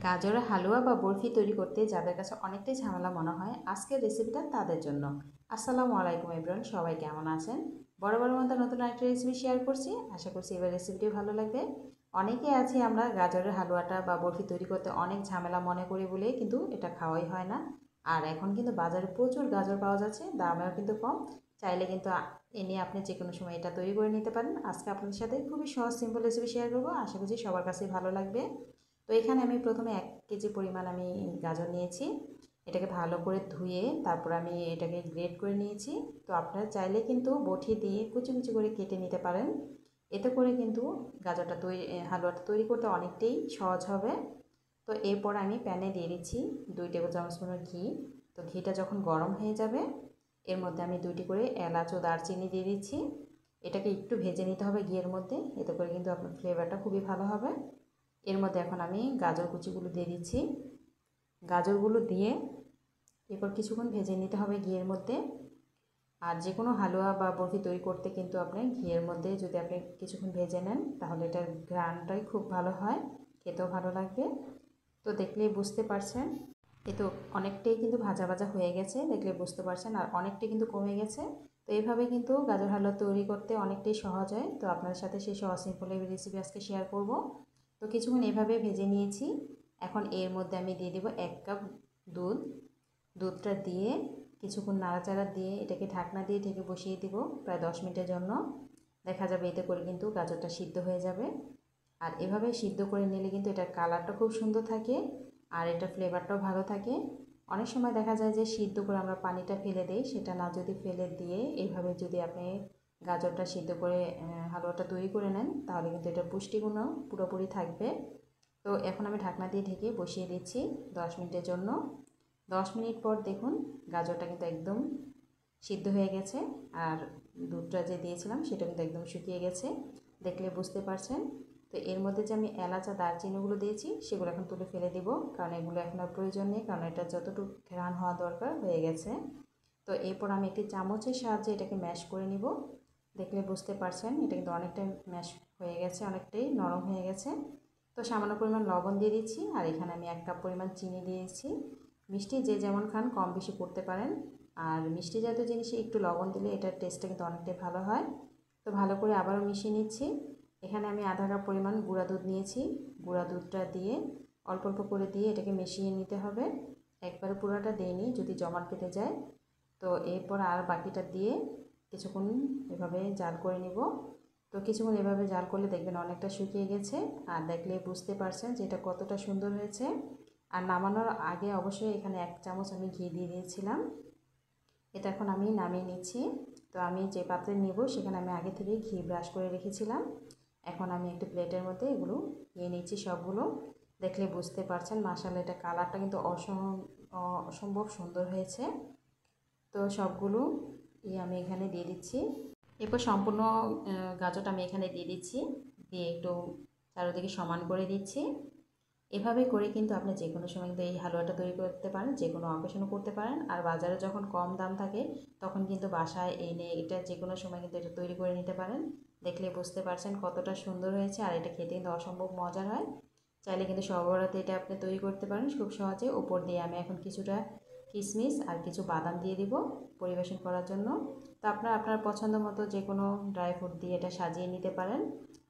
গাজরের হালুয়া বা বরফি তৈরি করতে যাদের কাছে অনেকটাই ঝামেলা মনে হয়, আজকের রেসিপিটা তাদের জন্য। আসসালামু আলাইকুম এভরিওয়ান, সবাই কেমন আছেন? বরাবর মতো নতুন একটা রেসিপি শেয়ার করছি, আশা করছি এবার রেসিপিটি ভালো লাগবে। অনেকে আছি আমরা গাজরের হালুয়াটা বা বরফি তৈরি করতে অনেক ঝামেলা মনে করি বলে কিন্তু এটা খাওয়াই হয় না। আর এখন কিন্তু বাজারে প্রচুর গাজর পাওয়া যাচ্ছে, দামেও কিন্তু কম। চাইলে কিন্তু এ নিয়ে আপনি যে কোনো সময় এটা তৈরি করে নিতে পারেন। আজকে আপনাদের সাথে খুবই সহজ সিম্পল রেসিপি শেয়ার করবো, আশা করছি সবার কাছেই ভালো লাগবে। তো এখানে আমি প্রথমে 1 কেজি পরিমাণ আমি গাজর নিয়েছি। এটাকে ভালো করে ধুয়ে তারপর আমি এটাকে গ্রেট করে নিয়েছি। তো আপনারা চাইলে কিন্তু বটি দিয়ে কুচি কুচি করে কেটে নিতে পারেন। এতে করে কিন্তু গাজরটা হালুয়াটা তৈরি করতে অনেকটাই সহজ হবে। তো এরপর আমি প্যানে দিয়ে দিচ্ছি 2 টেবিল চামচ পরিমাণ ঘি। তো ঘিটা যখন গরম হয়ে যাবে এর মধ্যে আমি 2টি করে এলাচ ও দারচিনি দিয়ে দিচ্ছি। এটাকে একটু ভেজে নিতে হবে ঘিয়ের মধ্যে, এতে করে কিন্তু আপনার ফ্লেভারটা খুবই ভালো হবে। এর মধ্যে এখন আমি গাজর কুচিগুলো দিয়ে দিচ্ছি। গাজরগুলো দিয়ে এরপর কিছুক্ষণ ভেজে নিতে হবে ঘিয়ের মধ্যে। আর যে কোনো হালুয়া বা বরফি তৈরি করতে কিন্তু আপনি ঘিয়ের মধ্যে যদি আপনি কিছুক্ষণ ভেজে নেন তাহলে এটার ঘ্রাণটাই খুব ভালো হয়, খেতেও ভালো লাগবে। তো দেখলেই বুঝতে পারছেন এ তো অনেকটাই কিন্তু ভাজা ভাজা হয়ে গেছে, দেখলে বুঝতে পারছেন, আর অনেকটাই কিন্তু কমে গেছে। তো এইভাবে কিন্তু গাজর হালুয়া তৈরি করতে অনেকটাই সহজ হয়। তো আপনাদের সাথে সেই সহজ সিম্পল রেসিপি আজকে শেয়ার করব। তো কিছুক্ষণ এভাবে ভেজে নিয়েছি। এখন এর মধ্যে আমি দিয়ে দেব 1 কাপ দুধ। দুধটা দিয়ে কিছুক্ষণ নাড়াচাড়া দিয়ে এটাকে ঢাকনা দিয়ে ঢেকে বসিয়ে দিব প্রায় 10 মিনিটের জন্য। দেখা যাবে এতে করে কিন্তু গাজরটা সিদ্ধ হয়ে যাবে। আর এভাবে সিদ্ধ করে নিলে কিন্তু এটার কালারটা খুব সুন্দর থাকে আর এটা ফ্লেভারটাও ভালো থাকে। অনেক সময় দেখা যায় যে সিদ্ধ করে আমরা পানিটা ফেলে দিই, সেটা না যদি ফেলে দিয়ে এইভাবে যদি আপনি গাজরটা সিদ্ধ করে হালুয়াটা তৈরি করে নেন তাহলে কিন্তু এটার পুষ্টিগুণও পুরোপুরি থাকবে। তো এখন আমি ঢাকনা দিয়ে ঢেকে বসিয়ে দিচ্ছি 10 মিনিটের জন্য। 10 মিনিট পর দেখুন গাজরটা কিন্তু একদম সিদ্ধ হয়ে গেছে আর দুধটা যে দিয়েছিলাম সেটা কিন্তু একদম শুকিয়ে গেছে, দেখলে বুঝতে পারছেন। তো এর মধ্যে যে আমি এলাচ আর দারচিনিগুলো দিয়েছি সেগুলো এখন তুলে ফেলে দিব, কারণ এগুলো এখন আর প্রয়োজন নেই, কারণ এটা যতটুকু ঘ্রাণ হওয়া দরকার হয়ে গেছে। তো এরপর আমি একটি চামচের সাহায্যে এটাকে ম্যাশ করে নিব। দেখলে বুঝতে পারছেন এটা কিন্তু অনেকটাই ম্যাশ হয়ে গেছে, অনেকটাই নরম হয়ে গেছে। তো সামান্য পরিমাণ লবণ দিয়ে দিচ্ছি আর এখানে আমি 1 কাপ পরিমাণ চিনি দিয়েছি। মিষ্টি যে যেমন খান কম বেশি করতে পারেন। আর মিষ্টি জাতীয় জিনিসে একটু লবণ দিলে এটার টেস্টটা কিন্তু অনেকটাই ভালো হয়। তো ভালো করে আবারও মিশিয়ে নিচ্ছি। এখানে আমি আধা কাপ পরিমাণ গুঁড়া দুধ নিয়েছি। গুঁড়া দুধটা দিয়ে অল্প অল্প করে দিয়ে এটাকে মিশিয়ে নিতে হবে, একবারে পুরোটা দিইনি যদি জমাট বেঁধে যায়। তো এরপর আর বাকিটা দিয়ে কিছুক্ষণ এভাবে জাল করে নিব। তো কিছুক্ষণ এভাবে জাল করলে দেখবেন অনেকটা শুকিয়ে গেছে আর দেখলে বুঝতে পারছেন যে এটা কতটা সুন্দর হয়েছে। আর নামানোর আগে অবশ্যই এখানে 1 চামচ আমি ঘি দিয়ে দিয়েছিলাম। এটা এখন আমি নামিয়ে নিচ্ছি। তো আমি যে পাত্রে নেব সেখানে আমি আগে থেকে ঘি ব্রাশ করে রেখেছিলাম। এখন আমি একটি প্লেটের মধ্যে এগুলো নিয়ে নিচ্ছি সবগুলো। দেখলে বুঝতে পারছেন মাশাআল্লাহ এটা কালারটা কিন্তু অসম্ভব সুন্দর হয়েছে। তো সবগুলো আমি এখানে দিয়ে দিচ্ছি। এরপর সম্পূর্ণ গাজরটা আমি এখানে দিয়ে দিচ্ছি, দিয়ে একটু চারিদিকে সমান করে দিচ্ছি। এভাবে করে কিন্তু আপনি যে কোনো সময় কিন্তু এই হালুয়াটা তৈরি করতে পারেন, যে কোনো অকেশনও করতে পারেন। আর বাজারে যখন কম দাম থাকে তখন কিন্তু বাসায় এনে এটা যে কোনো সময় কিন্তু এটা তৈরি করে নিতে পারেন। দেখলে বুঝতে পারছেন কতটা সুন্দর হয়েছে আর এটা খেতে কিন্তু অসম্ভব মজার হয়। চাইলে কিন্তু সব বরাতে এটা আপনি তৈরি করতে পারেন খুব সহজে। উপর দিয়ে আমি এখন কিছুটা কিশমিশ আর কিছু বাদাম দিয়ে দিব পরিবেশন করার জন্য। তো আপনারা আপনার পছন্দ মতো যে কোনো ড্রাই ফ্রুট দিয়ে এটা সাজিয়ে নিতে পারেন।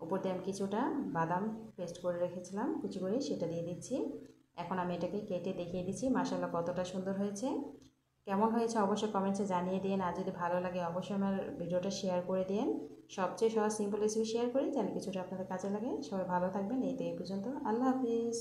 উপর দিয়ে আমি কিছুটা বাদাম পেস্ট করে রেখেছিলাম কুচি করে, সেটা দিয়ে দিচ্ছি। এখন আমি এটাকে কেটে দেখিয়ে দিচ্ছি মাশাআল্লাহ কতটা সুন্দর হয়েছে। কেমন হয়েছে অবশ্যই কমেন্টসে জানিয়ে দিন, আর যদি ভালো লাগে অবশ্যই আমার ভিডিওটা শেয়ার করে দিন। সবচেয়ে সহজ সিম্পল রেসিপি শেয়ার করি, তাহলে কিছুটা আপনাদের কাজে লাগে। সবাই ভালো থাকবেন, এই তো এই পর্যন্ত। আল্লাহ হাফিজ।